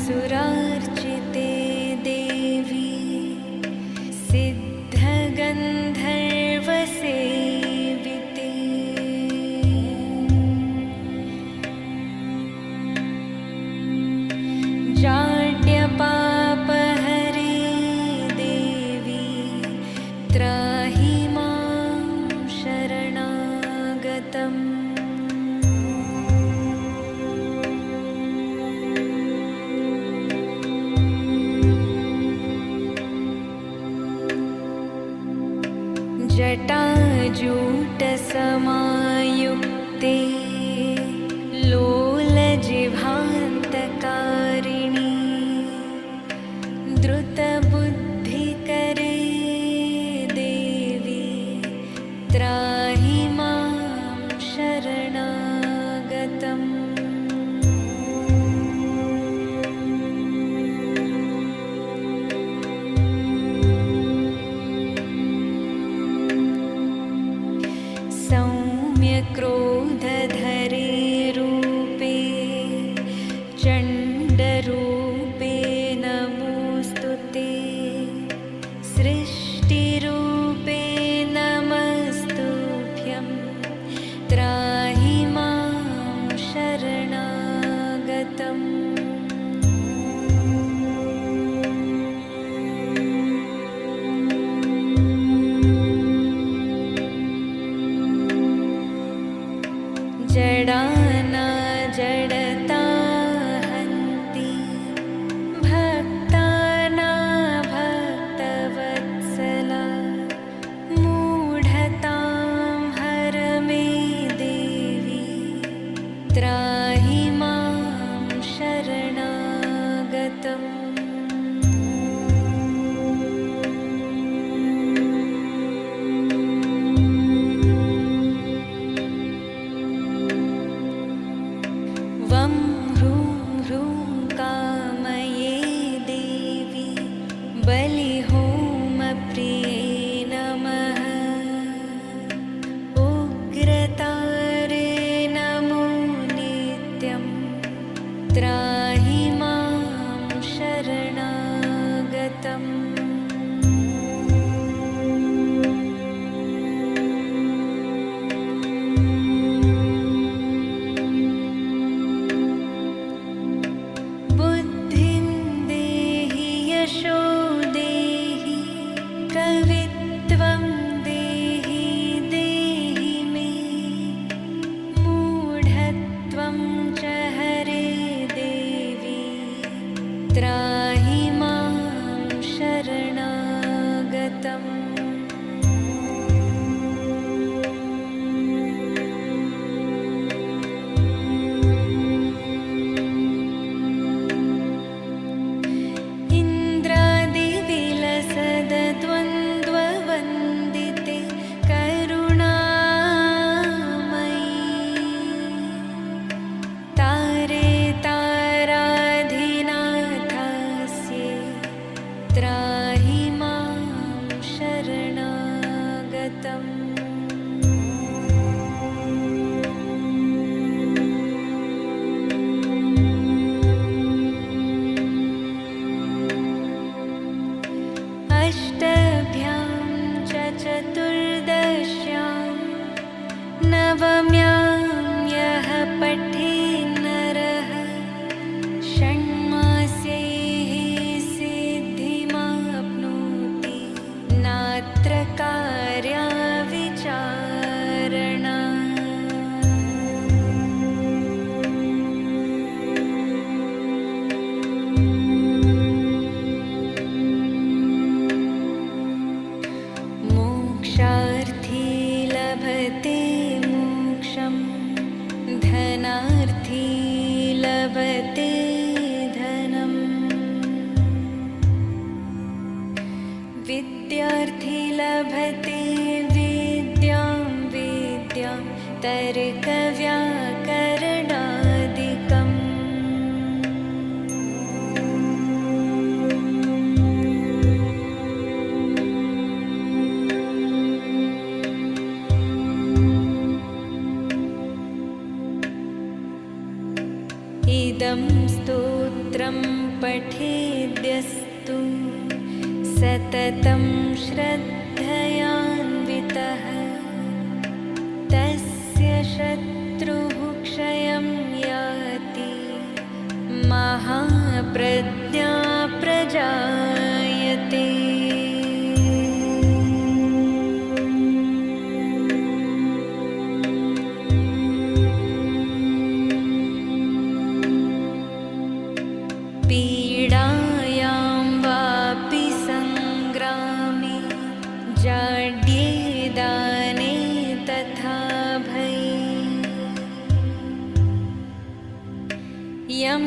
सुरार्चिते देवी सिद्धगन्धर्वसेविते जाड्यपापहरे देवी त्राहि मां शरणागतम् जटाजूटसमायुक्ते लोलजिह्वान्तकारिणी द्रुतबुद्धिकरे देवी त्राहि मां शरणागतम् सौम्यक्रोधधरे रूपे चण्डरूपे नमोऽस्तु ते सृष्टिरूपे नमस्तुभ्यं त्राहि मां शरणागतम् जडाना जडता हन्ति भक्ताना भक्तवत्सला मूढतां हर मे देवी त्राहि मां शरणागतम् वं ह्रूं ह्रूं कामये देवी बलिहोमप्रिये नमः उग्रतारे नमो नित्यं त्राहि मां शरणागतम् यशो देहि कवित्वं देहि देहि मे मूढत्वं च हरे देवी त्राहि मां शरणागतम् द्वन्द्ववन्दिते करुणामयी तारे ताराधिनाथास्ये त्राहि मां शरणागतम् अष्टभ्यां च चतुर्दश्यां नवम्यां यः पठेन्नरः षण्मास्यैः सिद्धिमाप्नोति नात्र कार्या विचारणा मोक्षार्थी लभते मोक्षं धनार्थी लभते धनम् विद्यार्थी लभते विद्यां विद्यां तर्कव्याकरणादिकम् इदं स्तोत्रम् स्तोत्रं पठेद्यस्तु सततं श्रद्धयान्वितः तस्य शत्रुः क्षयं याति महाप्रज्ञा प्रजायते। पीडायां वापि सङ्ग्रामे जाड्ये दाने तथा भये यं